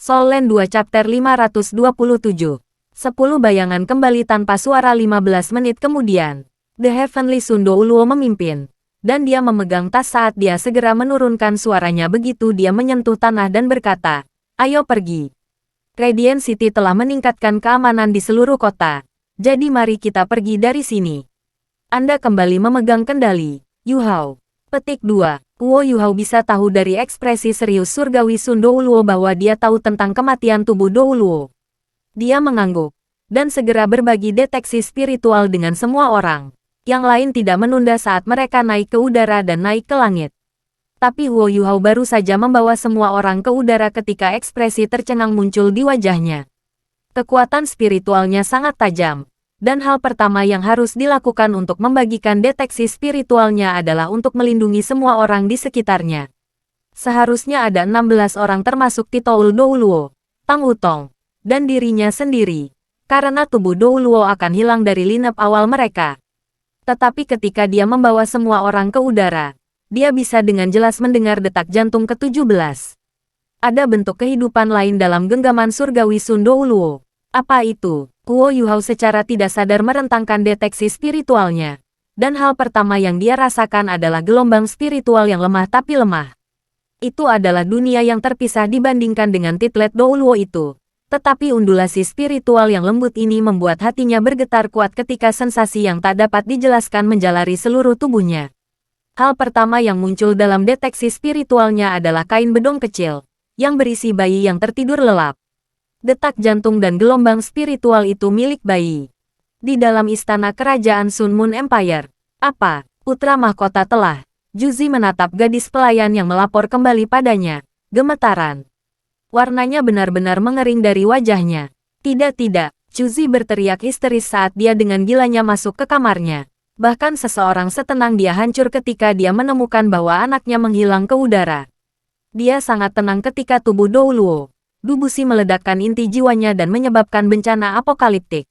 Soul Land 2 Chapter 527. 10 bayangan kembali tanpa suara 15 menit kemudian. The Heavenly Sun Douluo memimpin. Dan dia memegang tas saat dia segera menurunkan suaranya begitu dia menyentuh tanah dan berkata, "Ayo pergi. Radiant City telah meningkatkan keamanan di seluruh kota. Jadi mari kita pergi dari sini. Anda kembali memegang kendali, Yu Hao." Petik 2. Guo Yu Hao bisa tahu dari ekspresi serius surgawi Sun Douluo bahwa dia tahu tentang kematian tubuh Douluo. Dia mengangguk, dan segera berbagi deteksi spiritual dengan semua orang. Yang lain tidak menunda saat mereka naik ke udara dan naik ke langit. Tapi Guo Yu Hao baru saja membawa semua orang ke udara ketika ekspresi tercengang muncul di wajahnya. Kekuatan spiritualnya sangat tajam. Dan hal pertama yang harus dilakukan untuk membagikan deteksi spiritualnya adalah untuk melindungi semua orang di sekitarnya. Seharusnya ada 16 orang termasuk Titoul Douluo, Tang Wutong, dan dirinya sendiri. Karena tubuh Douluo akan hilang dari lineup awal mereka. Tetapi ketika dia membawa semua orang ke udara, dia bisa dengan jelas mendengar detak jantung ke-17. Ada bentuk kehidupan lain dalam genggaman surgawi Sun Douluo. Apa itu? Guo Yu Hao secara tidak sadar merentangkan deteksi spiritualnya. Dan hal pertama yang dia rasakan adalah gelombang spiritual yang lemah tapi lemah. Itu adalah dunia yang terpisah dibandingkan dengan Titlet Douluo itu. Tetapi undulasi spiritual yang lembut ini membuat hatinya bergetar kuat ketika sensasi yang tak dapat dijelaskan menjalari seluruh tubuhnya. Hal pertama yang muncul dalam deteksi spiritualnya adalah kain bedong kecil, yang berisi bayi yang tertidur lelap. Detak jantung dan gelombang spiritual itu milik bayi. Di dalam istana kerajaan Sun Moon Empire. Apa? Putra mahkota telah. Juzi menatap gadis pelayan yang melapor kembali padanya. Gemetaran. Warnanya benar-benar mengering dari wajahnya. Tidak. Juzi berteriak histeris saat dia dengan gilanya masuk ke kamarnya. Bahkan seseorang setenang dia hancur ketika dia menemukan bahwa anaknya menghilang ke udara. Dia sangat tenang ketika tubuh Douluo Dubusi meledakkan inti jiwanya dan menyebabkan bencana apokaliptik.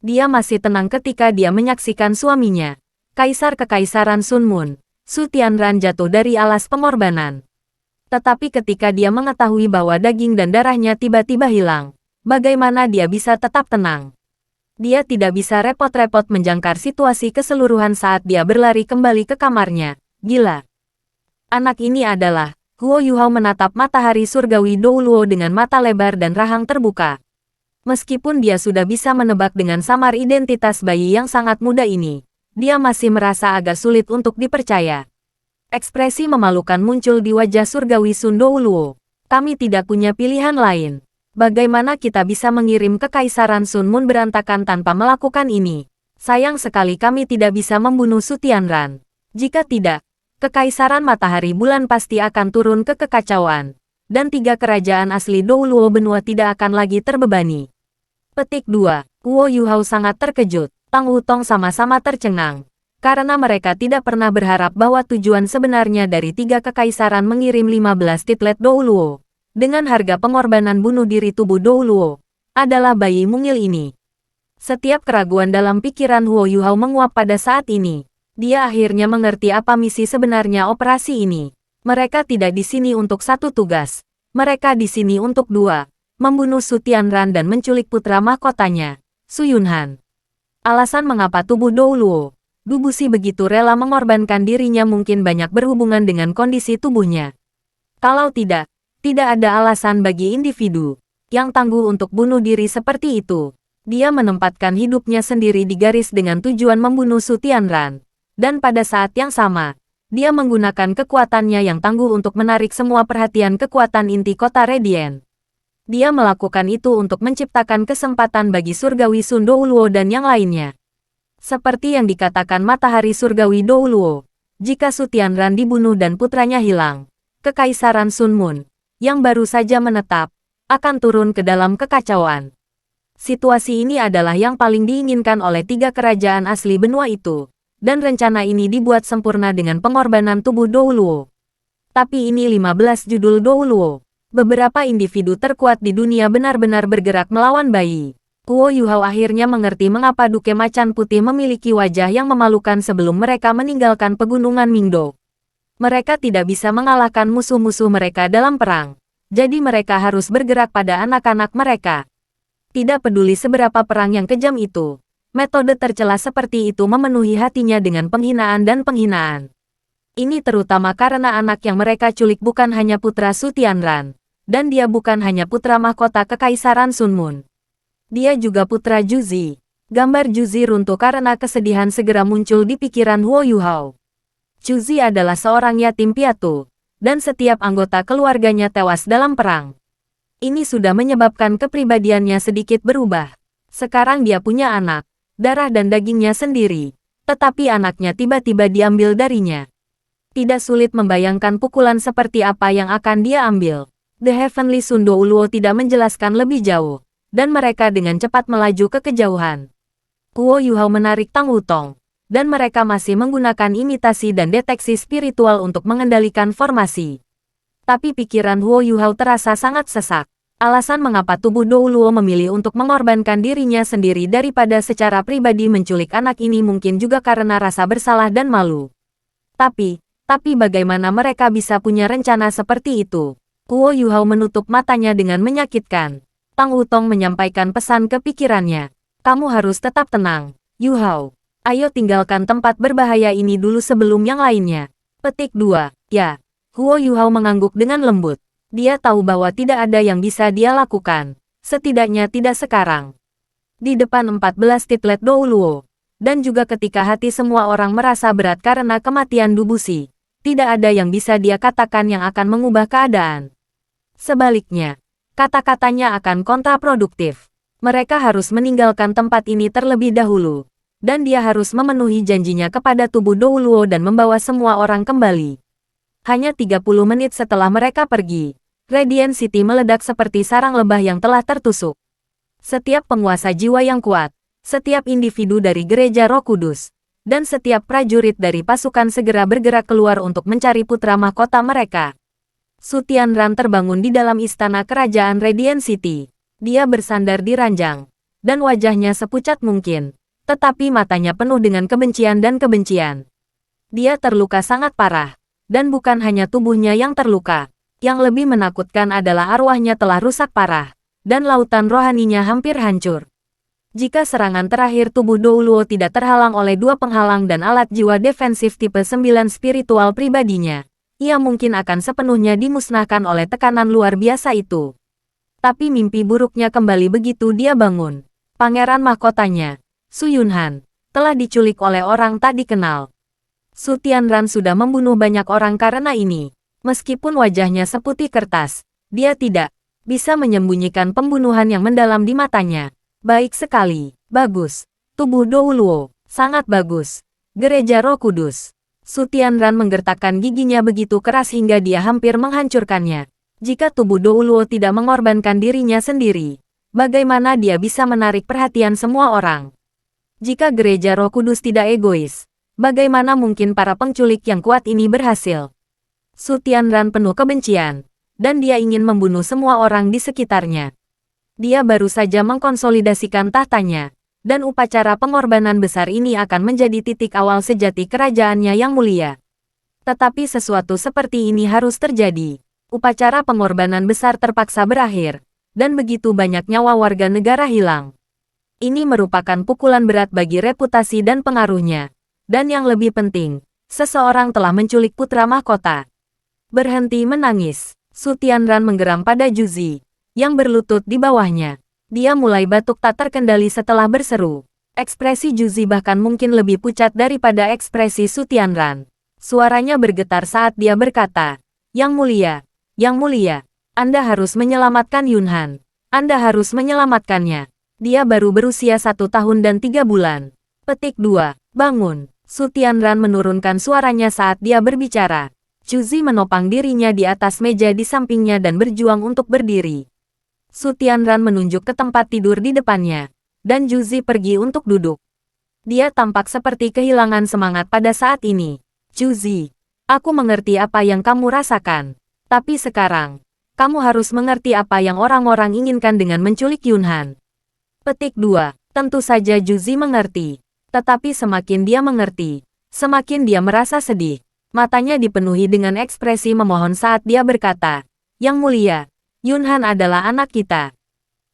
Dia masih tenang ketika dia menyaksikan suaminya, Kaisar Kekaisaran Sun Moon, Su Tianran jatuh dari alas pengorbanan. Tetapi ketika dia mengetahui bahwa daging dan darahnya tiba-tiba hilang, bagaimana dia bisa tetap tenang? Dia tidak bisa repot-repot menjangkar situasi keseluruhan saat dia berlari kembali ke kamarnya. Gila. Anak ini adalah... Guo Yu Hao menatap matahari surgawi Douluo dengan mata lebar dan rahang terbuka. Meskipun dia sudah bisa menebak dengan samar identitas bayi yang sangat muda ini, dia masih merasa agak sulit untuk dipercaya. Ekspresi memalukan muncul di wajah surgawi Sun Douluo. Kami tidak punya pilihan lain. Bagaimana kita bisa mengirim Kekaisaran Sun Moon berantakan tanpa melakukan ini? Sayang sekali kami tidak bisa membunuh Su Tianran. Jika tidak, Kekaisaran Matahari Bulan pasti akan turun ke kekacauan, dan 3 kerajaan asli Douluo benua tidak akan lagi terbebani. Petik 2. Guo Yu Hao sangat terkejut, Tang Wutong sama-sama tercengang, karena mereka tidak pernah berharap bahwa tujuan sebenarnya dari 3 kekaisaran mengirim 15 Titlet Douluo, dengan harga pengorbanan bunuh diri tubuh Douluo, adalah bayi mungil ini. Setiap keraguan dalam pikiran Guo Yu Hao menguap pada saat ini. Dia akhirnya mengerti apa misi sebenarnya operasi ini. Mereka tidak di sini untuk satu tugas. Mereka di sini untuk 2. Membunuh Su Tianran dan menculik putra mahkotanya, Su Yunhan. Alasan mengapa tubuh Douluo Dubusi begitu rela mengorbankan dirinya mungkin banyak berhubungan dengan kondisi tubuhnya. Kalau tidak ada alasan bagi individu yang tangguh untuk bunuh diri seperti itu. Dia menempatkan hidupnya sendiri di garis dengan tujuan membunuh Su Tianran. Dan pada saat yang sama, dia menggunakan kekuatannya yang tangguh untuk menarik semua perhatian kekuatan inti kota Radiant. Dia melakukan itu untuk menciptakan kesempatan bagi surgawi Sun Douluo dan yang lainnya. Seperti yang dikatakan matahari surgawi Douluo, jika Su Tianran dibunuh dan putranya hilang, Kekaisaran Sun Moon, yang baru saja menetap, akan turun ke dalam kekacauan. Situasi ini adalah yang paling diinginkan oleh 3 kerajaan asli benua itu. Dan rencana ini dibuat sempurna dengan pengorbanan tubuh Douluo. Tapi ini 15 judul Douluo. Beberapa individu terkuat di dunia benar-benar bergerak melawan bayi. Guo Yu Hao akhirnya mengerti mengapa Duke Macan Putih memiliki wajah yang memalukan sebelum mereka meninggalkan pegunungan Mingdo. Mereka tidak bisa mengalahkan musuh-musuh mereka dalam perang. Jadi mereka harus bergerak pada anak-anak mereka. Tidak peduli seberapa perang yang kejam itu, metode tercela seperti itu memenuhi hatinya dengan penghinaan dan penghinaan. Ini terutama karena anak yang mereka culik bukan hanya putra Su Tianran, dan dia bukan hanya putra mahkota Kekaisaran Sun Mun. Dia juga putra Juzi. Gambar Juzi runtuh karena kesedihan segera muncul di pikiran Huo Yuhao. Juzi adalah seorang yatim piatu, dan setiap anggota keluarganya tewas dalam perang. Ini sudah menyebabkan kepribadiannya sedikit berubah. Sekarang dia punya anak, darah dan dagingnya sendiri, tetapi anaknya tiba-tiba diambil darinya. Tidak sulit membayangkan pukulan seperti apa yang akan dia ambil. The Heavenly Sundo Uluo tidak menjelaskan lebih jauh, dan mereka dengan cepat melaju ke kejauhan. Huo Yuhao menarik Tang Wutong, dan mereka masih menggunakan imitasi dan deteksi spiritual untuk mengendalikan formasi. Tapi pikiran Huo Yuhao terasa sangat sesak. Alasan mengapa tubuh Dou Luo memilih untuk mengorbankan dirinya sendiri daripada secara pribadi menculik anak ini mungkin juga karena rasa bersalah dan malu. Tapi bagaimana mereka bisa punya rencana seperti itu? Huo Yuhao menutup matanya dengan menyakitkan. Tang Wutong menyampaikan pesan ke pikirannya. Kamu harus tetap tenang, Yuhao. Ayo tinggalkan tempat berbahaya ini dulu sebelum yang lainnya. Petik 2. Ya. Huo Yuhao mengangguk dengan lembut. Dia tahu bahwa tidak ada yang bisa dia lakukan. Setidaknya tidak sekarang. Di depan 14 titlet Dou Luo. Dan juga ketika hati semua orang merasa berat karena kematian Dubusi. Tidak ada yang bisa dia katakan yang akan mengubah keadaan. Sebaliknya, kata-katanya akan kontraproduktif. Mereka harus meninggalkan tempat ini terlebih dahulu. Dan dia harus memenuhi janjinya kepada tubuh Dou Luo dan membawa semua orang kembali. Hanya 30 menit setelah mereka pergi, Radiant City meledak seperti sarang lebah yang telah tertusuk. Setiap penguasa jiwa yang kuat, setiap individu dari Gereja Roh Kudus, dan setiap prajurit dari pasukan segera bergerak keluar untuk mencari putra mahkota mereka. Su Tianran terbangun di dalam istana kerajaan Radiant City. Dia bersandar di ranjang, dan wajahnya sepucat mungkin, tetapi matanya penuh dengan kebencian dan kebencian. Dia terluka sangat parah, dan bukan hanya tubuhnya yang terluka. Yang lebih menakutkan adalah arwahnya telah rusak parah, dan lautan rohaninya hampir hancur. Jika serangan terakhir tubuh Dou Luo tidak terhalang oleh dua penghalang dan alat jiwa defensif tipe 9 spiritual pribadinya, ia mungkin akan sepenuhnya dimusnahkan oleh tekanan luar biasa itu. Tapi mimpi buruknya kembali begitu dia bangun. Pangeran mahkotanya, Su Yunhan, telah diculik oleh orang tak dikenal. Su Tianran sudah membunuh banyak orang karena ini. Meskipun wajahnya seputih kertas, dia tidak bisa menyembunyikan pembunuhan yang mendalam di matanya. Baik sekali, bagus. Tubuh Dou Luo, sangat bagus. Gereja Roh Kudus. Su Tianran menggertakkan giginya begitu keras hingga dia hampir menghancurkannya. Jika tubuh Dou Luo tidak mengorbankan dirinya sendiri, bagaimana dia bisa menarik perhatian semua orang? Jika Gereja Roh Kudus tidak egois, bagaimana mungkin para penculik yang kuat ini berhasil? Su Tianran penuh kebencian, dan dia ingin membunuh semua orang di sekitarnya. Dia baru saja mengkonsolidasikan tahtanya, dan upacara pengorbanan besar ini akan menjadi titik awal sejati kerajaannya yang mulia. Tetapi sesuatu seperti ini harus terjadi. Upacara pengorbanan besar terpaksa berakhir, dan begitu banyak nyawa warga negara hilang. Ini merupakan pukulan berat bagi reputasi dan pengaruhnya. Dan yang lebih penting, seseorang telah menculik putra mahkota. Berhenti menangis. Su Tianran menggeram pada Juzi, yang berlutut di bawahnya. Dia mulai batuk tak terkendali setelah berseru. Ekspresi Juzi bahkan mungkin lebih pucat daripada ekspresi Su Tianran. Suaranya bergetar saat dia berkata, Yang mulia, Anda harus menyelamatkan Yunhan. Anda harus menyelamatkannya. Dia baru berusia 1 tahun dan 3 bulan. Petik 2. Bangun. Su Tianran menurunkan suaranya saat dia berbicara. Juzi menopang dirinya di atas meja di sampingnya dan berjuang untuk berdiri. Su Tianran menunjuk ke tempat tidur di depannya, dan Juzi pergi untuk duduk. Dia tampak seperti kehilangan semangat pada saat ini. Juzi, aku mengerti apa yang kamu rasakan. Tapi sekarang, kamu harus mengerti apa yang orang-orang inginkan dengan menculik Yunhan. Petik 2. Tentu saja Juzi mengerti. Tetapi semakin dia mengerti, semakin dia merasa sedih. Matanya dipenuhi dengan ekspresi memohon saat dia berkata, Yang Yunhan adalah anak kita.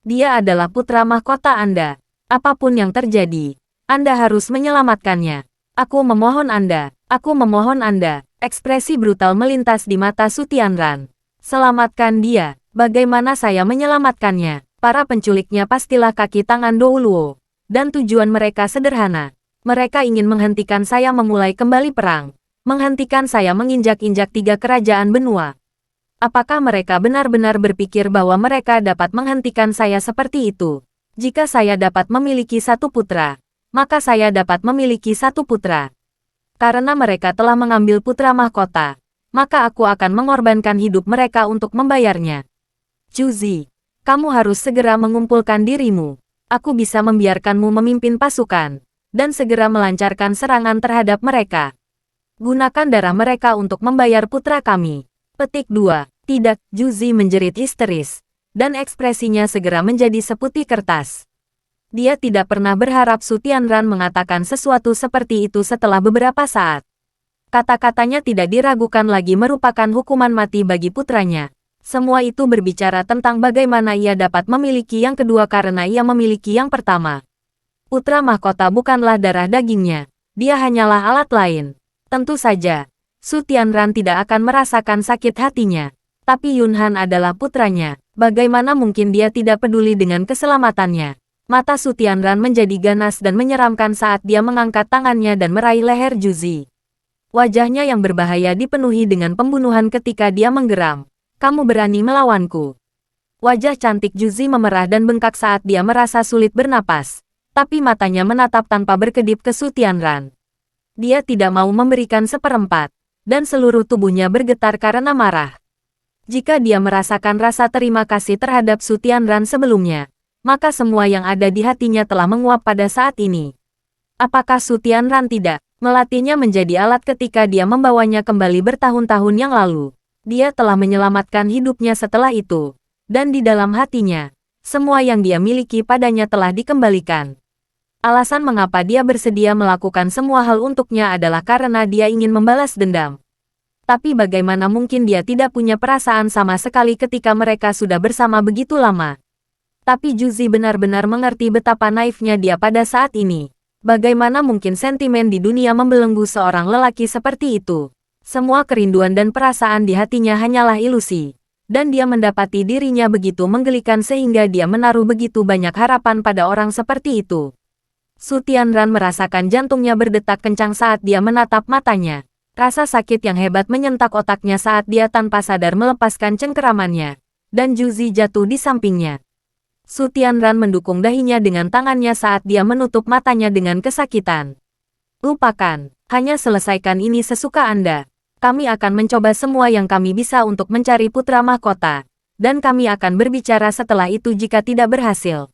Dia adalah putra mahkota Anda. Apapun yang terjadi, Anda harus menyelamatkannya. Aku memohon Anda. Aku memohon Anda. Ekspresi brutal melintas di mata Su Tianran. Selamatkan dia. Bagaimana saya menyelamatkannya? Para penculiknya pastilah kaki tangan Dou Luo. Dan tujuan mereka sederhana. Mereka ingin menghentikan saya memulai kembali perang. Menghentikan saya menginjak-injak 3 kerajaan benua. Apakah mereka benar-benar berpikir bahwa mereka dapat menghentikan saya seperti itu? Jika saya dapat memiliki 1 putra, maka saya dapat memiliki 1 putra. Karena mereka telah mengambil putra mahkota, maka aku akan mengorbankan hidup mereka untuk membayarnya. Chu Zi, kamu harus segera mengumpulkan dirimu. Aku bisa membiarkanmu memimpin pasukan, dan segera melancarkan serangan terhadap mereka. Gunakan darah mereka untuk membayar putra kami. Petik 2. Tidak, Chu Zi menjerit histeris, dan ekspresinya segera menjadi seputih kertas. Dia tidak pernah berharap Su Tianran mengatakan sesuatu seperti itu setelah beberapa saat. Kata-katanya tidak diragukan lagi merupakan hukuman mati bagi putranya. Semua itu berbicara tentang bagaimana ia dapat memiliki yang kedua karena ia memiliki yang pertama. Putra mahkota bukanlah darah dagingnya, dia hanyalah alat lain. Tentu saja, Su Tianran tidak akan merasakan sakit hatinya. Tapi Yunhan adalah putranya, bagaimana mungkin dia tidak peduli dengan keselamatannya? Mata Su Tianran menjadi ganas dan menyeramkan saat dia mengangkat tangannya dan meraih leher Chu Zi. Wajahnya yang berbahaya dipenuhi dengan pembunuhan ketika dia menggeram. Kamu berani melawanku? Wajah cantik Chu Zi memerah dan bengkak saat dia merasa sulit bernapas. Tapi matanya menatap tanpa berkedip ke Su Tianran. Dia tidak mau memberikan seperempat, dan seluruh tubuhnya bergetar karena marah. Jika dia merasakan rasa terima kasih terhadap Su Tianran sebelumnya, maka semua yang ada di hatinya telah menguap pada saat ini. Apakah Su Tianran tidak melatihnya menjadi alat ketika dia membawanya kembali bertahun-tahun yang lalu? Dia telah menyelamatkan hidupnya setelah itu, dan di dalam hatinya, semua yang dia miliki padanya telah dikembalikan. Alasan mengapa dia bersedia melakukan semua hal untuknya adalah karena dia ingin membalas dendam. Tapi bagaimana mungkin dia tidak punya perasaan sama sekali ketika mereka sudah bersama begitu lama? Tapi Chu Zi benar-benar mengerti betapa naifnya dia pada saat ini. Bagaimana mungkin sentimen di dunia membelenggu seorang lelaki seperti itu? Semua kerinduan dan perasaan di hatinya hanyalah ilusi. Dan dia mendapati dirinya begitu menggelikan sehingga dia menaruh begitu banyak harapan pada orang seperti itu. Su Tianran merasakan jantungnya berdetak kencang saat dia menatap matanya. Rasa sakit yang hebat menyentak otaknya saat dia tanpa sadar melepaskan cengkeramannya. Dan Chu Zi jatuh di sampingnya. Su Tianran mendukung dahinya dengan tangannya saat dia menutup matanya dengan kesakitan. Lupakan, hanya selesaikan ini sesuka Anda. Kami akan mencoba semua yang kami bisa untuk mencari putra mahkota. Dan kami akan berbicara setelah itu jika tidak berhasil.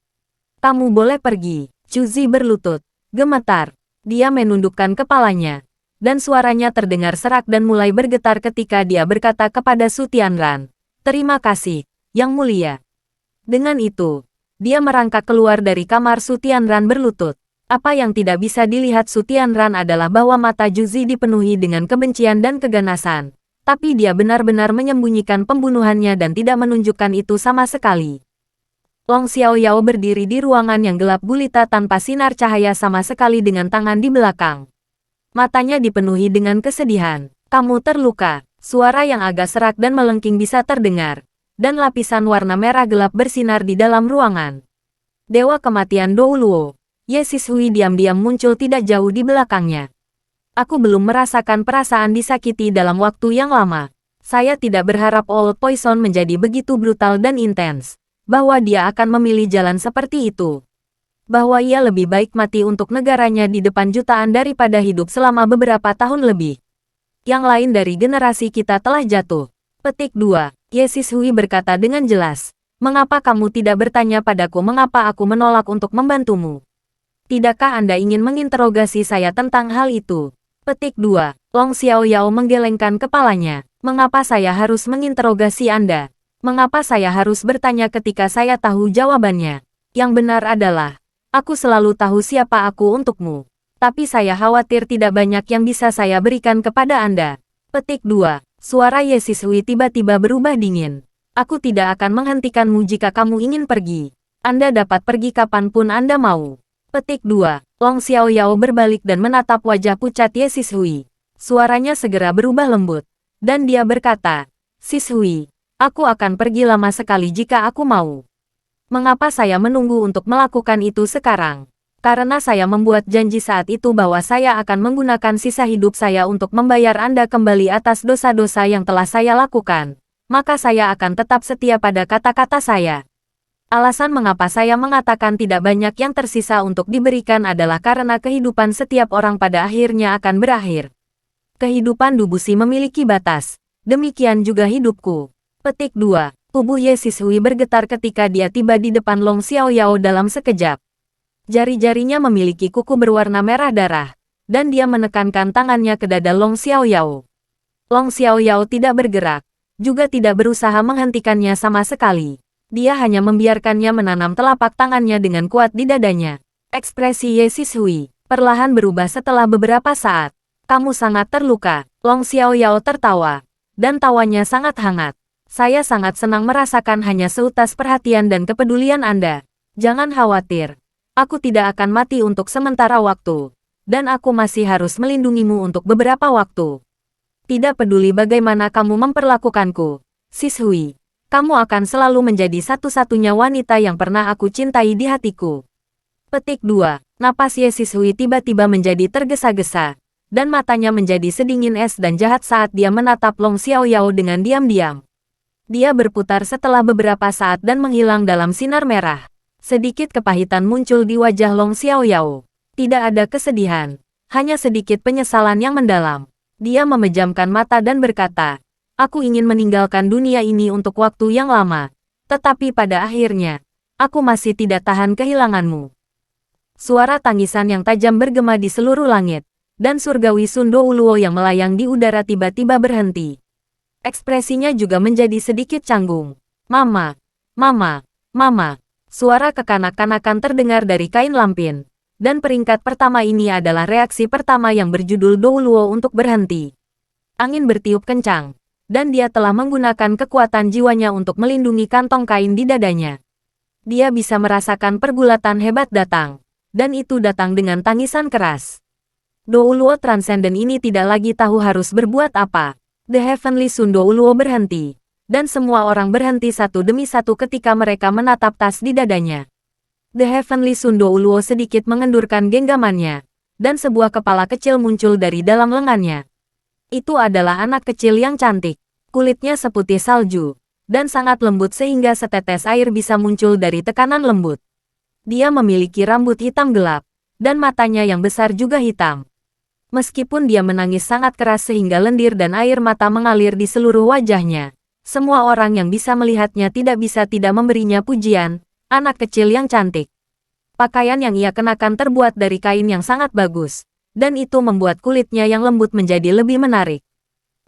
Kamu boleh pergi. Chu Zi berlutut. Gemetar. Dia menundukkan kepalanya. Dan suaranya terdengar serak dan mulai bergetar ketika dia berkata kepada Su Tianran. Terima kasih, Yang Mulia. Dengan itu, dia merangkak keluar dari kamar Su Tianran berlutut. Apa yang tidak bisa dilihat Su Tianran adalah bahwa mata Chu Zi dipenuhi dengan kebencian dan keganasan. Tapi dia benar-benar menyembunyikan pembunuhannya dan tidak menunjukkan itu sama sekali. Long Xiaoyao berdiri di ruangan yang gelap gulita tanpa sinar cahaya sama sekali dengan tangan di belakang. Matanya dipenuhi dengan kesedihan. Kamu terluka. Suara yang agak serak dan melengking bisa terdengar. Dan lapisan warna merah gelap bersinar di dalam ruangan. Dewa kematian Dou Luo. Ye Sishui diam-diam muncul tidak jauh di belakangnya. Aku belum merasakan perasaan disakiti dalam waktu yang lama. Saya tidak berharap Old Poison menjadi begitu brutal dan intens. Bahwa dia akan memilih jalan seperti itu. Bahwa ia lebih baik mati untuk negaranya di depan jutaan daripada hidup selama beberapa tahun lebih. Yang lain dari generasi kita telah jatuh. Petik 2. Ye Sishui berkata dengan jelas. Mengapa kamu tidak bertanya padaku mengapa aku menolak untuk membantumu? Tidakkah Anda ingin menginterogasi saya tentang hal itu? Petik 2. Long Xiaoyao menggelengkan kepalanya. Mengapa saya harus menginterogasi Anda? Mengapa saya harus bertanya ketika saya tahu jawabannya? Yang benar adalah, aku selalu tahu siapa aku untukmu. Tapi saya khawatir tidak banyak yang bisa saya berikan kepada Anda. Petik 2. Suara Ye Sishui tiba-tiba berubah dingin. Aku tidak akan menghentikanmu jika kamu ingin pergi. Anda dapat pergi kapanpun Anda mau. Petik 2. Long Xiaoyao berbalik dan menatap wajah pucat Ye Sishui. Suaranya segera berubah lembut. Dan dia berkata, Sishui, aku akan pergi lama sekali jika aku mau. Mengapa saya menunggu untuk melakukan itu sekarang? Karena saya membuat janji saat itu bahwa saya akan menggunakan sisa hidup saya untuk membayar Anda kembali atas dosa-dosa yang telah saya lakukan. Maka saya akan tetap setia pada kata-kata saya. Alasan mengapa saya mengatakan tidak banyak yang tersisa untuk diberikan adalah karena kehidupan setiap orang pada akhirnya akan berakhir. Kehidupan Dubushi memiliki batas. Demikian juga hidupku. Petik 2. Tubuh Ye Sishui bergetar ketika dia tiba di depan Long Xiaoyao dalam sekejap. Jari-jarinya memiliki kuku berwarna merah darah, dan dia menekankan tangannya ke dada Long Xiaoyao. Long Xiaoyao tidak bergerak, juga tidak berusaha menghentikannya sama sekali. Dia hanya membiarkannya menanam telapak tangannya dengan kuat di dadanya. Ekspresi Ye Sishui perlahan berubah setelah beberapa saat. Kamu sangat terluka. Long Xiaoyao tertawa, dan tawanya sangat hangat. Saya sangat senang merasakan hanya seutas perhatian dan kepedulian Anda. Jangan khawatir. Aku tidak akan mati untuk sementara waktu. Dan aku masih harus melindungimu untuk beberapa waktu. Tidak peduli bagaimana kamu memperlakukanku, Sishui. Kamu akan selalu menjadi satu-satunya wanita yang pernah aku cintai di hatiku. Petik 2. Napas Ye Sishui tiba-tiba menjadi tergesa-gesa. Dan matanya menjadi sedingin es dan jahat saat dia menatap Long Xiaoyao dengan diam-diam. Dia berputar setelah beberapa saat dan menghilang dalam sinar merah. Sedikit kepahitan muncul di wajah Long Xiaoyao. Tidak ada kesedihan, hanya sedikit penyesalan yang mendalam. Dia memejamkan mata dan berkata, aku ingin meninggalkan dunia ini untuk waktu yang lama. Tetapi pada akhirnya, aku masih tidak tahan kehilanganmu. Suara tangisan yang tajam bergema di seluruh langit. Dan surgawi Sundo Uluo yang melayang di udara tiba-tiba berhenti. Ekspresinya juga menjadi sedikit canggung. Mama, mama, mama. Suara kekanak-kanakan terdengar dari kain lampin. Dan peringkat pertama ini adalah reaksi pertama yang berjudul Douluo untuk berhenti. Angin bertiup kencang. Dan dia telah menggunakan kekuatan jiwanya untuk melindungi kantong kain di dadanya. Dia bisa merasakan pergulatan hebat datang. Dan itu datang dengan tangisan keras. Douluo Transcendent ini tidak lagi tahu harus berbuat apa. The Heavenly Sundo Uluo berhenti. Dan semua orang berhenti satu demi satu ketika mereka menatap tas di dadanya. The Heavenly Sundo Uluo sedikit mengendurkan genggamannya. Dan sebuah kepala kecil muncul dari dalam lengannya. Itu adalah anak kecil yang cantik. Kulitnya seputih salju. Dan sangat lembut sehingga setetes air bisa muncul dari tekanan lembut. Dia memiliki rambut hitam gelap. Dan matanya yang besar juga hitam. Meskipun dia menangis sangat keras sehingga lendir dan air mata mengalir di seluruh wajahnya, semua orang yang bisa melihatnya tidak bisa tidak memberinya pujian, anak kecil yang cantik. Pakaian yang ia kenakan terbuat dari kain yang sangat bagus, dan itu membuat kulitnya yang lembut menjadi lebih menarik.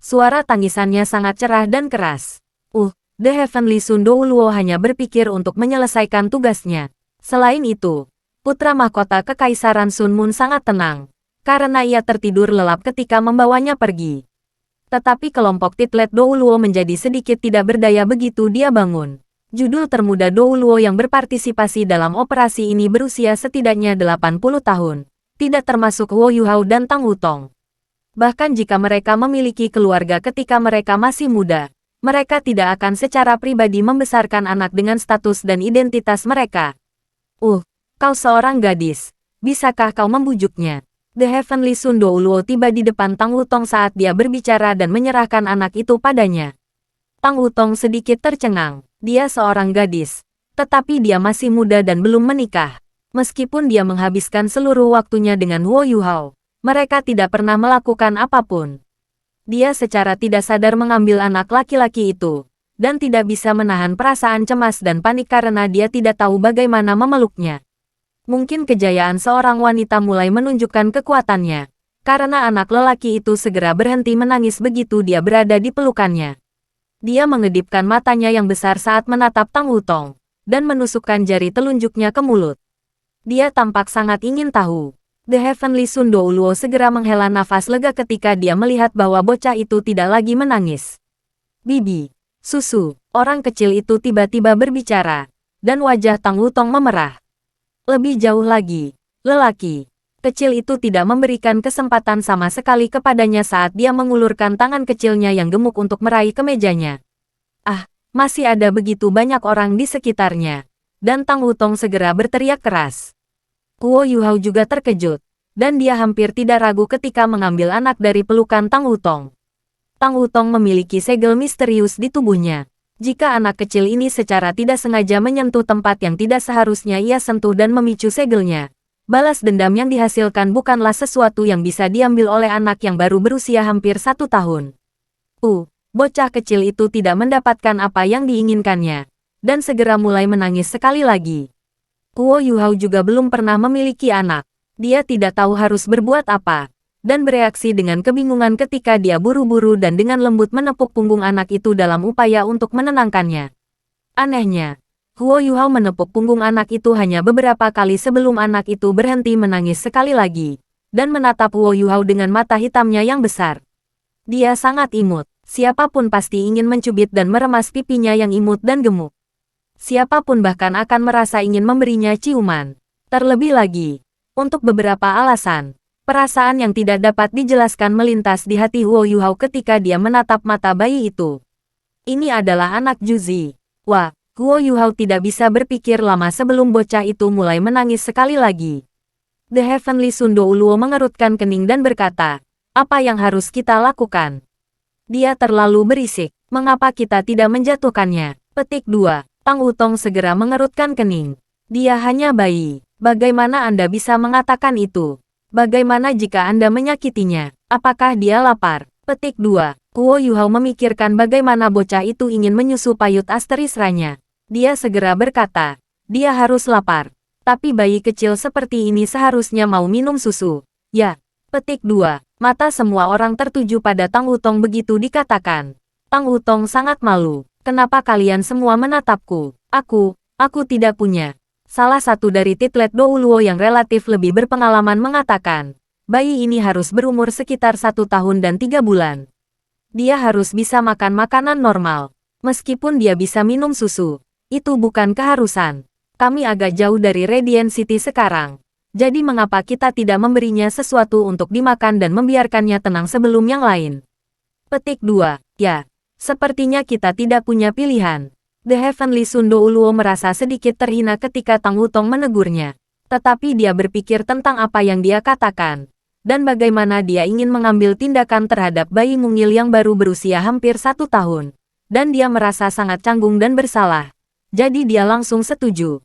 Suara tangisannya sangat cerah dan keras. The Heavenly Sundo Uluo hanya berpikir untuk menyelesaikan tugasnya. Selain itu, putra mahkota Kekaisaran Sun Moon sangat tenang. Karena ia tertidur lelap ketika membawanya pergi. Tetapi kelompok Titlet Douluo menjadi sedikit tidak berdaya begitu dia bangun. Judul termuda Douluo yang berpartisipasi dalam operasi ini berusia setidaknya 80 tahun. Tidak termasuk Wo Yuhao dan Tang Wutong. Bahkan jika mereka memiliki keluarga ketika mereka masih muda, mereka tidak akan secara pribadi membesarkan anak dengan status dan identitas mereka. Kau seorang gadis. Bisakah kau membujuknya? The Heavenly Sundo Uluo tiba di depan Tang Wutong saat dia berbicara dan menyerahkan anak itu padanya. Tang Wutong sedikit tercengang. Dia seorang gadis. Tetapi dia masih muda dan belum menikah. Meskipun dia menghabiskan seluruh waktunya dengan Wo Yuhao, mereka tidak pernah melakukan apapun. Dia secara tidak sadar mengambil anak laki-laki itu. Dan tidak bisa menahan perasaan cemas dan panik karena dia tidak tahu bagaimana memeluknya. Mungkin kejayaan seorang wanita mulai menunjukkan kekuatannya, karena anak lelaki itu segera berhenti menangis begitu dia berada di pelukannya. Dia mengedipkan matanya yang besar saat menatap Tang Wutong, dan menusukkan jari telunjuknya ke mulut. Dia tampak sangat ingin tahu. The Heavenly Sundo Uluo segera menghela nafas lega ketika dia melihat bahwa bocah itu tidak lagi menangis. Bibi, susu, Orang kecil itu tiba-tiba berbicara, dan wajah Tang Wutong memerah. Lebih jauh lagi, lelaki kecil itu tidak memberikan kesempatan sama sekali kepadanya saat dia mengulurkan tangan kecilnya yang gemuk untuk meraih kemejanya. Ah, masih ada begitu banyak orang di sekitarnya. Dan Tang Wutong segera berteriak keras. Guo Yuhao juga terkejut, dan dia hampir tidak ragu ketika mengambil anak dari pelukan Tang Wutong. Tang Wutong memiliki segel misterius di tubuhnya. Jika anak kecil ini secara tidak sengaja menyentuh tempat yang tidak seharusnya ia sentuh dan memicu segelnya, balas dendam yang dihasilkan bukanlah sesuatu yang bisa diambil oleh anak yang baru berusia hampir 1 tahun. Bocah kecil itu tidak mendapatkan apa yang diinginkannya, dan segera mulai menangis sekali lagi. Guo Yuhao juga belum pernah memiliki anak. Dia tidak tahu harus berbuat apa, dan bereaksi dengan kebingungan ketika dia buru-buru dan dengan lembut menepuk punggung anak itu dalam upaya untuk menenangkannya. Anehnya, Guo Yuhao menepuk punggung anak itu hanya beberapa kali sebelum anak itu berhenti menangis sekali lagi, dan menatap Guo Yuhao dengan mata hitamnya yang besar. Dia sangat imut, siapapun pasti ingin mencubit dan meremas pipinya yang imut dan gemuk. Siapapun bahkan akan merasa ingin memberinya ciuman. Terlebih lagi, untuk beberapa alasan, perasaan yang tidak dapat dijelaskan melintas di hati Guo Yuhao ketika dia menatap mata bayi itu. Ini adalah anak Juzi. Wah, Guo Yuhao tidak bisa berpikir lama sebelum bocah itu mulai menangis sekali lagi. The Heavenly Sundo Uluo mengerutkan kening dan berkata, apa yang harus kita lakukan? Dia terlalu berisik, mengapa kita tidak menjatuhkannya? Petik 2. Tang Wutong segera mengerutkan kening. Dia hanya bayi. Bagaimana Anda bisa mengatakan itu? Bagaimana jika Anda menyakitinya? Apakah dia lapar? Petik 2. Guo Yuhao memikirkan bagaimana bocah itu ingin menyusu payut asterisranya. Dia segera berkata, dia harus lapar. Tapi bayi kecil seperti ini seharusnya mau minum susu. Ya. Petik 2. Mata semua orang tertuju pada Tang Wutong begitu dikatakan. Tang Wutong sangat malu. Kenapa kalian semua menatapku? Aku tidak punya. Salah satu dari titlet Douluo yang relatif lebih berpengalaman mengatakan, bayi ini harus berumur sekitar 1 tahun dan 3 bulan. Dia harus bisa makan makanan normal. Meskipun dia bisa minum susu, itu bukan keharusan. Kami agak jauh dari Radiant City sekarang. Jadi mengapa kita tidak memberinya sesuatu untuk dimakan dan membiarkannya tenang sebelum yang lain? Petik 2. Ya, sepertinya kita tidak punya pilihan. The Heavenly Sundo Uluo merasa sedikit terhina ketika Tang Wutong menegurnya. Tetapi dia berpikir tentang apa yang dia katakan, dan bagaimana dia ingin mengambil tindakan terhadap bayi mungil yang baru berusia hampir 1 tahun. Dan dia merasa sangat canggung dan bersalah. Jadi dia langsung setuju.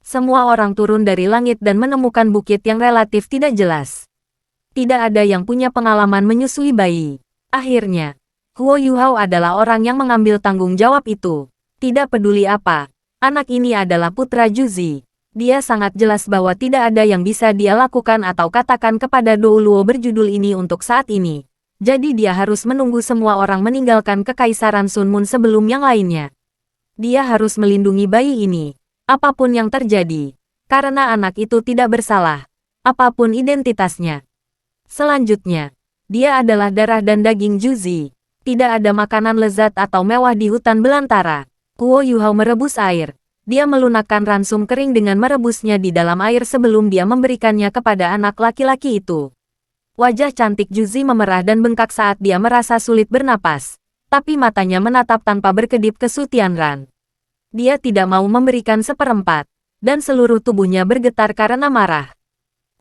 Semua orang turun dari langit dan menemukan bukit yang relatif tidak jelas. Tidak ada yang punya pengalaman menyusui bayi. Akhirnya, Guo Yuhao adalah orang yang mengambil tanggung jawab itu. Tidak peduli apa, anak ini adalah putra Juzi. Dia sangat jelas bahwa tidak ada yang bisa dia lakukan atau katakan kepada Douluo berjudul ini untuk saat ini. Jadi dia harus menunggu semua orang meninggalkan kekaisaran Sun Moon sebelum yang lainnya. Dia harus melindungi bayi ini, apapun yang terjadi, karena anak itu tidak bersalah, apapun identitasnya. Selanjutnya, dia adalah darah dan daging Juzi. Tidak ada makanan lezat atau mewah di hutan belantara. Guo Yuhao merebus air. Dia melunakkan ransum kering dengan merebusnya di dalam air sebelum dia memberikannya kepada anak laki-laki itu. Wajah cantik Juzi memerah dan bengkak saat dia merasa sulit bernapas. Tapi matanya menatap tanpa berkedip ke Su Tianran. Dia tidak mau memberikan seperempat, dan seluruh tubuhnya bergetar karena marah.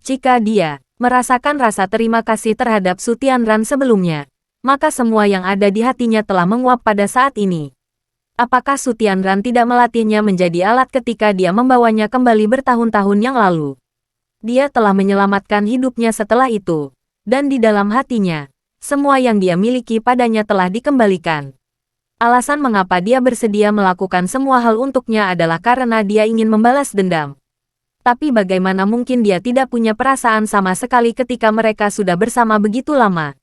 Jika dia merasakan rasa terima kasih terhadap Su Tianran sebelumnya, maka semua yang ada di hatinya telah menguap pada saat ini. Apakah Su Tianran tidak melatihnya menjadi alat ketika dia membawanya kembali bertahun-tahun yang lalu? Dia telah menyelamatkan hidupnya setelah itu, dan di dalam hatinya, semua yang dia miliki padanya telah dikembalikan. Alasan mengapa dia bersedia melakukan semua hal untuknya adalah karena dia ingin membalas dendam. Tapi bagaimana mungkin dia tidak punya perasaan sama sekali ketika mereka sudah bersama begitu lama?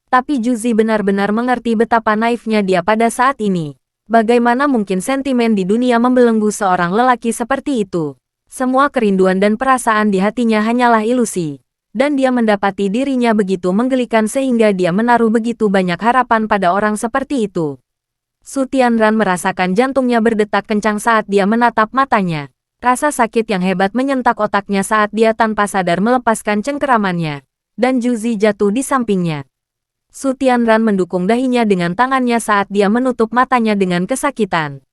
Tapi Juzi benar-benar mengerti betapa naifnya dia pada saat ini. Bagaimana mungkin sentimen di dunia membelenggu seorang lelaki seperti itu? Semua kerinduan dan perasaan di hatinya hanyalah ilusi. Dan dia mendapati dirinya begitu menggelikan sehingga dia menaruh begitu banyak harapan pada orang seperti itu. Su Tianran merasakan jantungnya berdetak kencang saat dia menatap matanya. Rasa sakit yang hebat menyentak otaknya saat dia tanpa sadar melepaskan cengkeramannya. Dan Juzi jatuh di sampingnya. Su Tianran mendukung dahinya dengan tangannya saat dia menutup matanya dengan kesakitan.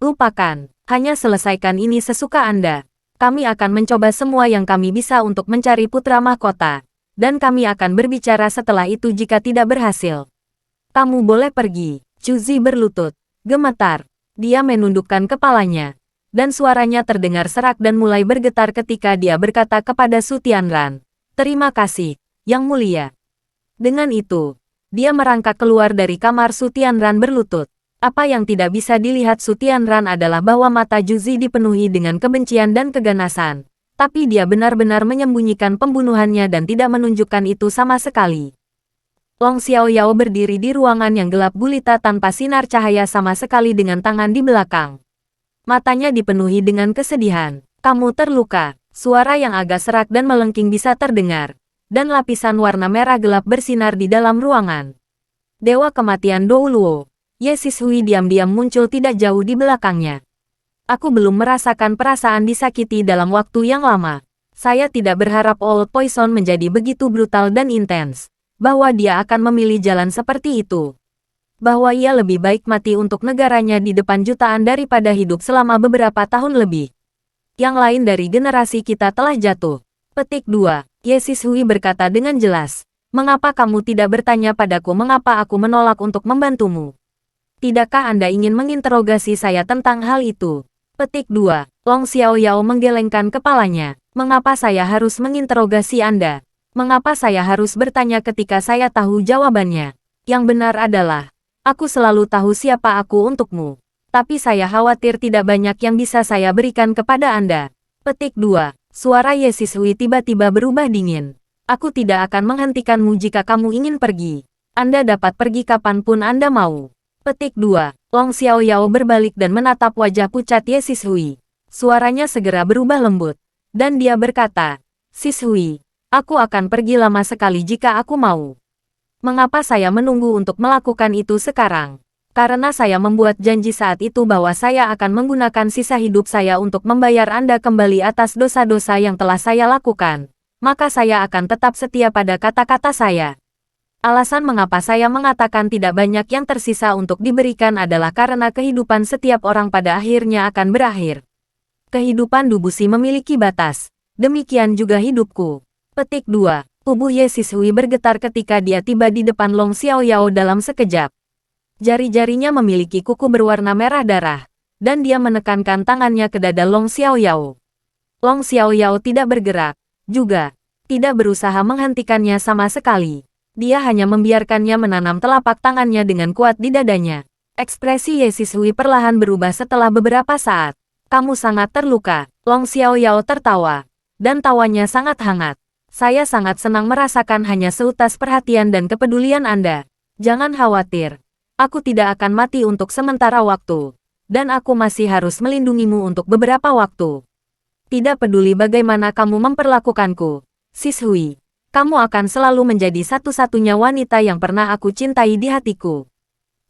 Lupakan, hanya selesaikan ini sesuka Anda. Kami akan mencoba semua yang kami bisa untuk mencari putra mahkota. Dan kami akan berbicara setelah itu jika tidak berhasil. Kamu boleh pergi. Juzi berlutut. Gemetar. Dia menundukkan kepalanya. Dan suaranya terdengar serak dan mulai bergetar ketika dia berkata kepada Su Tianran. Terima kasih, Yang Mulia. Dengan itu, dia merangkak keluar dari kamar. Su Tianran berlutut. Apa yang tidak bisa dilihat Su Tianran adalah bahwa mata Juzi dipenuhi dengan kebencian dan keganasan. Tapi dia benar-benar menyembunyikan pembunuhannya dan tidak menunjukkan itu sama sekali. Long Xiaoyao berdiri di ruangan yang gelap gulita tanpa sinar cahaya sama sekali dengan tangan di belakang. Matanya dipenuhi dengan kesedihan. Kamu terluka. Suara yang agak serak dan melengking bisa terdengar. Dan lapisan warna merah gelap bersinar di dalam ruangan. Dewa kematian Douluo. Ye Sishui diam-diam muncul tidak jauh di belakangnya. Aku belum merasakan perasaan disakiti dalam waktu yang lama. Saya tidak berharap Old Poison menjadi begitu brutal dan intens. Bahwa dia akan memilih jalan seperti itu. Bahwa ia lebih baik mati untuk negaranya di depan jutaan daripada hidup selama beberapa tahun lebih. Yang lain dari generasi kita telah jatuh. Petik 2. Ye Sishui berkata dengan jelas. Mengapa kamu tidak bertanya padaku mengapa aku menolak untuk membantumu? Tidakkah Anda ingin menginterogasi saya tentang hal itu? Petik 2. Long Xiaoyao menggelengkan kepalanya. Mengapa saya harus menginterogasi Anda? Mengapa saya harus bertanya ketika saya tahu jawabannya? Yang benar adalah, aku selalu tahu siapa aku untukmu. Tapi saya khawatir tidak banyak yang bisa saya berikan kepada Anda. Petik 2. Suara Ye Sishui tiba-tiba berubah dingin. Aku tidak akan menghentikanmu jika kamu ingin pergi. Anda dapat pergi kapanpun Anda mau. Petik 2. Long Xiaoyao berbalik dan menatap wajah pucat Ye Sishui. Suaranya segera berubah lembut. Dan dia berkata, Sishui, aku akan pergi lama sekali jika aku mau. Mengapa saya menunggu untuk melakukan itu sekarang? Karena saya membuat janji saat itu bahwa saya akan menggunakan sisa hidup saya untuk membayar Anda kembali atas dosa-dosa yang telah saya lakukan. Maka saya akan tetap setia pada kata-kata saya. Alasan mengapa saya mengatakan tidak banyak yang tersisa untuk diberikan adalah karena kehidupan setiap orang pada akhirnya akan berakhir. Kehidupan Dubushi memiliki batas. Demikian juga hidupku. Petik 2. Tubuh Ye Sishui bergetar ketika dia tiba di depan Long Xiaoyao dalam sekejap. Jari-jarinya memiliki kuku berwarna merah darah. Dan dia menekankan tangannya ke dada Long Xiaoyao. Long Xiaoyao tidak bergerak. Juga, tidak berusaha menghentikannya sama sekali. Dia hanya membiarkannya menanam telapak tangannya dengan kuat di dadanya. Ekspresi Ye Sishui perlahan berubah setelah beberapa saat. Kamu sangat terluka. Long Xiaoyao tertawa. Dan tawanya sangat hangat. Saya sangat senang merasakan hanya seutas perhatian dan kepedulian Anda. Jangan khawatir. Aku tidak akan mati untuk sementara waktu. Dan aku masih harus melindungimu untuk beberapa waktu. Tidak peduli bagaimana kamu memperlakukanku, Sishui. Kamu akan selalu menjadi satu-satunya wanita yang pernah aku cintai di hatiku.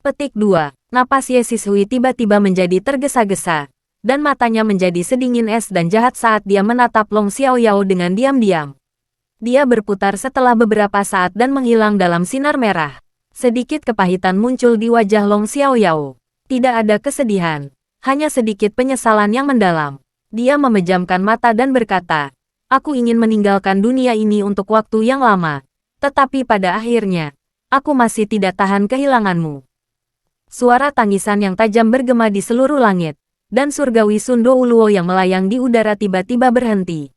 Petik 2. Napas Ye Sishui tiba-tiba menjadi tergesa-gesa. Dan matanya menjadi sedingin es dan jahat saat dia menatap Long Xiaoyao dengan diam-diam. Dia berputar setelah beberapa saat dan menghilang dalam sinar merah. Sedikit kepahitan muncul di wajah Long Xiaoyao. Tidak ada kesedihan, hanya sedikit penyesalan yang mendalam. Dia memejamkan mata dan berkata, aku ingin meninggalkan dunia ini untuk waktu yang lama. Tetapi pada akhirnya, aku masih tidak tahan kehilanganmu. Suara tangisan yang tajam bergema di seluruh langit. Dan surgawi Sun Douluo yang melayang di udara tiba-tiba berhenti.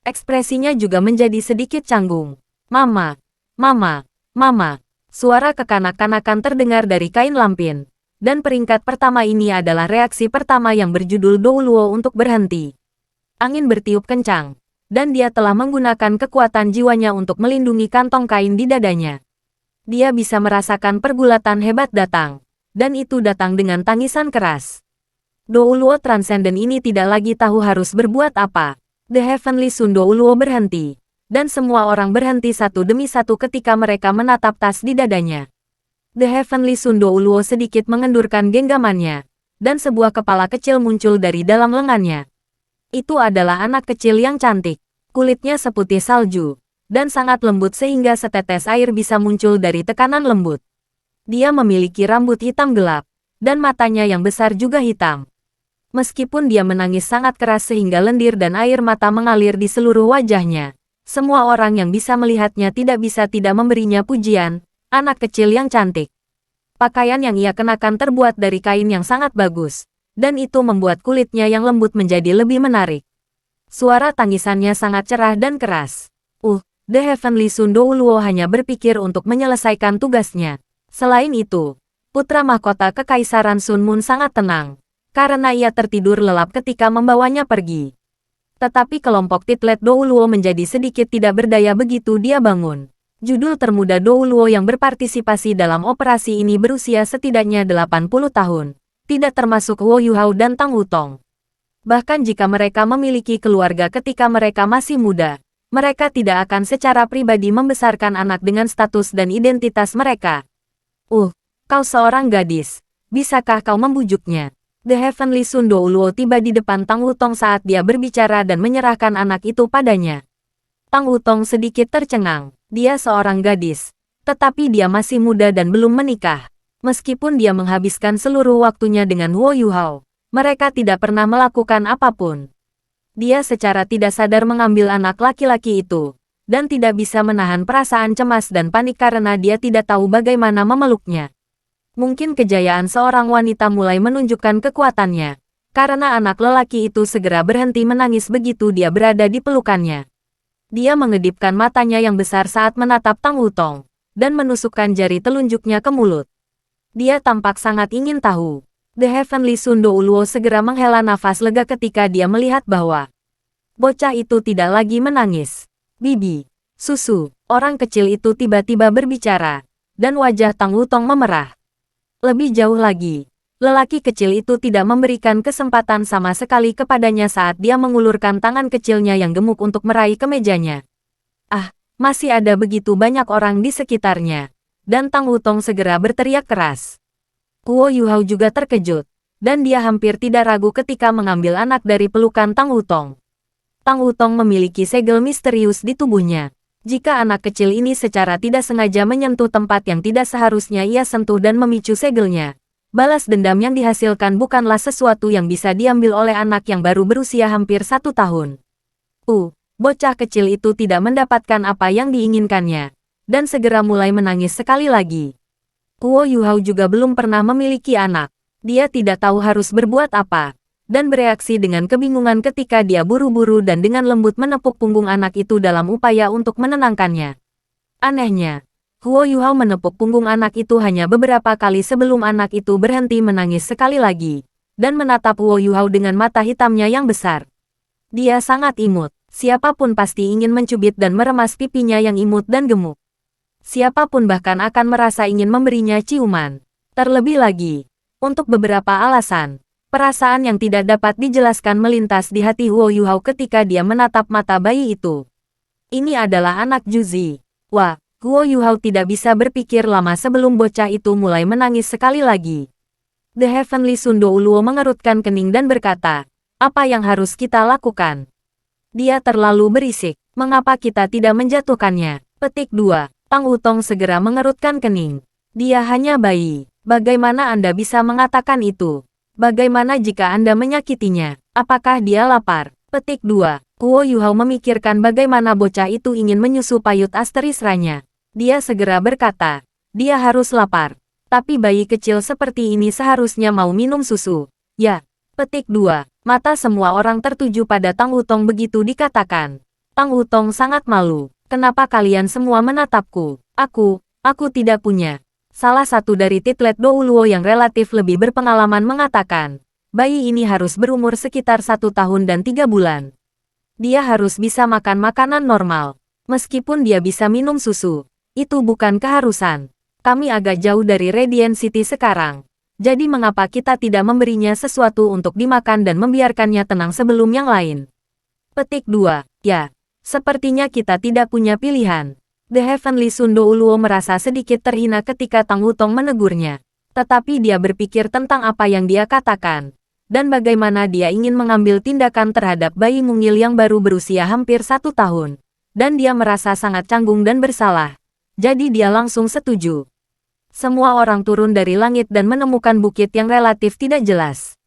Ekspresinya juga menjadi sedikit canggung. Mama, mama, mama. Suara kekanak-kanakan terdengar dari kain lampin. Dan peringkat pertama ini adalah reaksi pertama yang berjudul Douluo untuk berhenti. Angin bertiup kencang. Dan dia telah menggunakan kekuatan jiwanya untuk melindungi kantong kain di dadanya. Dia bisa merasakan pergulatan hebat datang. Dan itu datang dengan tangisan keras. Douluo Transcendent ini tidak lagi tahu harus berbuat apa. The Heavenly Sun Douluo berhenti. Dan semua orang berhenti satu demi satu ketika mereka menatap tas di dadanya. The Heavenly Sundo Uluo sedikit mengendurkan genggamannya, dan sebuah kepala kecil muncul dari dalam lengannya. Itu adalah anak kecil yang cantik. Kulitnya seputih salju, dan sangat lembut sehingga setetes air bisa muncul dari tekanan lembut. Dia memiliki rambut hitam gelap, dan matanya yang besar juga hitam. Meskipun dia menangis sangat keras sehingga lendir dan air mata mengalir di seluruh wajahnya, semua orang yang bisa melihatnya tidak bisa tidak memberinya pujian, anak kecil yang cantik. Pakaian yang ia kenakan terbuat dari kain yang sangat bagus, dan itu membuat kulitnya yang lembut menjadi lebih menarik. Suara tangisannya sangat cerah dan keras. The Heavenly Sundo Uluo hanya berpikir untuk menyelesaikan tugasnya. Selain itu, putra mahkota Kekaisaran Sun Moon sangat tenang, karena ia tertidur lelap ketika membawanya pergi. Tetapi kelompok Titlet Douluo menjadi sedikit tidak berdaya begitu dia bangun. Judul termuda Douluo yang berpartisipasi dalam operasi ini berusia setidaknya 80 tahun, tidak termasuk Wo Yuhao dan Tang Wutong. Bahkan jika mereka memiliki keluarga ketika mereka masih muda, mereka tidak akan secara pribadi membesarkan anak dengan status dan identitas mereka. Kau seorang gadis, bisakah kau membujuknya? The Heavenly Sundo Uluo tiba di depan Tang Wutong saat dia berbicara dan menyerahkan anak itu padanya. Tang Wutong sedikit tercengang. Dia seorang gadis, tetapi dia masih muda dan belum menikah. Meskipun dia menghabiskan seluruh waktunya dengan Wo Yuhao, mereka tidak pernah melakukan apapun. Dia secara tidak sadar mengambil anak laki-laki itu, dan tidak bisa menahan perasaan cemas dan panik karena dia tidak tahu bagaimana memeluknya. Mungkin kejayaan seorang wanita mulai menunjukkan kekuatannya, karena anak lelaki itu segera berhenti menangis begitu dia berada di pelukannya. Dia mengedipkan matanya yang besar saat menatap Tang Wutong, dan menusukkan jari telunjuknya ke mulut. Dia tampak sangat ingin tahu. The Heavenly Sundo Uluo segera menghela nafas lega ketika dia melihat bahwa bocah itu tidak lagi menangis. Bibi, susu, orang kecil itu tiba-tiba berbicara, dan wajah Tang Wutong memerah. Lebih jauh lagi, lelaki kecil itu tidak memberikan kesempatan sama sekali kepadanya saat dia mengulurkan tangan kecilnya yang gemuk untuk meraih kemejanya. Masih ada begitu banyak orang di sekitarnya, dan Tang Wutong segera berteriak keras. Wo Yuhao juga terkejut, dan dia hampir tidak ragu ketika mengambil anak dari pelukan Tang Wutong. Tang Wutong memiliki segel misterius di tubuhnya. Jika anak kecil ini secara tidak sengaja menyentuh tempat yang tidak seharusnya ia sentuh dan memicu segelnya, balas dendam yang dihasilkan bukanlah sesuatu yang bisa diambil oleh anak yang baru berusia hampir 1 tahun. Bocah kecil itu tidak mendapatkan apa yang diinginkannya, dan segera mulai menangis sekali lagi. Wo Yuhao juga belum pernah memiliki anak. Dia tidak tahu harus berbuat apa, dan bereaksi dengan kebingungan ketika dia buru-buru dan dengan lembut menepuk punggung anak itu dalam upaya untuk menenangkannya. Anehnya, Wo Yuhao menepuk punggung anak itu hanya beberapa kali sebelum anak itu berhenti menangis sekali lagi, dan menatap Wo Yuhao dengan mata hitamnya yang besar. Dia sangat imut. Siapapun pasti ingin mencubit dan meremas pipinya yang imut dan gemuk. Siapapun bahkan akan merasa ingin memberinya ciuman. Terlebih lagi, untuk beberapa alasan, perasaan yang tidak dapat dijelaskan melintas di hati Wo Yuhao ketika dia menatap mata bayi itu. Ini adalah anak Juzi. Wo Yuhao tidak bisa berpikir lama sebelum bocah itu mulai menangis sekali lagi. The Heavenly Sundo Uluo mengerutkan kening dan berkata, apa yang harus kita lakukan? Dia terlalu berisik. Mengapa kita tidak menjatuhkannya? Petik 2. Tang Wutong segera mengerutkan kening. Dia hanya bayi. Bagaimana Anda bisa mengatakan itu? Bagaimana jika Anda menyakitinya? Apakah dia lapar? Petik 2. Wo Yuhao memikirkan bagaimana bocah itu ingin menyusu payut asterisranya. Dia segera berkata, dia harus lapar. Tapi bayi kecil seperti ini seharusnya mau minum susu. Ya. Petik 2. Mata semua orang tertuju pada Tang Wutong begitu dikatakan. Tang Wutong sangat malu. Kenapa kalian semua menatapku? Aku tidak punya. Salah satu dari Titlet Douluo yang relatif lebih berpengalaman mengatakan, bayi ini harus berumur sekitar 1 tahun dan 3 bulan. Dia harus bisa makan makanan normal. Meskipun dia bisa minum susu, itu bukan keharusan. Kami agak jauh dari Radiant City sekarang. Jadi mengapa kita tidak memberinya sesuatu untuk dimakan dan membiarkannya tenang sebelum yang lain? Petik 2. Ya, sepertinya kita tidak punya pilihan. The Heavenly Sundo Uluo merasa sedikit terhina ketika Tang Wutong menegurnya. Tetapi dia berpikir tentang apa yang dia katakan. Dan bagaimana dia ingin mengambil tindakan terhadap bayi mungil yang baru berusia hampir 1 tahun. Dan dia merasa sangat canggung dan bersalah. Jadi dia langsung setuju. Semua orang turun dari langit dan menemukan bukit yang relatif tidak jelas.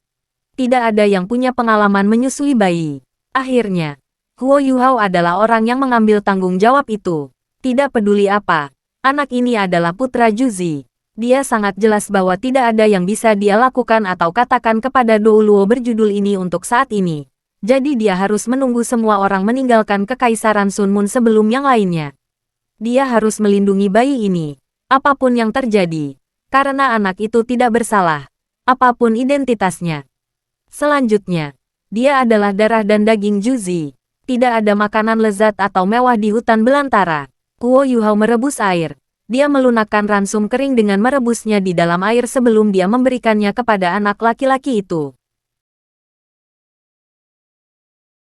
Tidak ada yang punya pengalaman menyusui bayi. Akhirnya, Huo Yuhao adalah orang yang mengambil tanggung jawab itu. Tidak peduli apa, anak ini adalah putra Juzi. Dia sangat jelas bahwa tidak ada yang bisa dia lakukan atau katakan kepada Douluo berjudul ini untuk saat ini. Jadi dia harus menunggu semua orang meninggalkan kekaisaran Sun Moon sebelum yang lainnya. Dia harus melindungi bayi ini, apapun yang terjadi. Karena anak itu tidak bersalah, apapun identitasnya. Selanjutnya, dia adalah darah dan daging Juzi. Tidak ada makanan lezat atau mewah di hutan belantara. Huo Yuhao merebus air. Dia melunakkan ransum kering dengan merebusnya di dalam air sebelum dia memberikannya kepada anak laki-laki itu.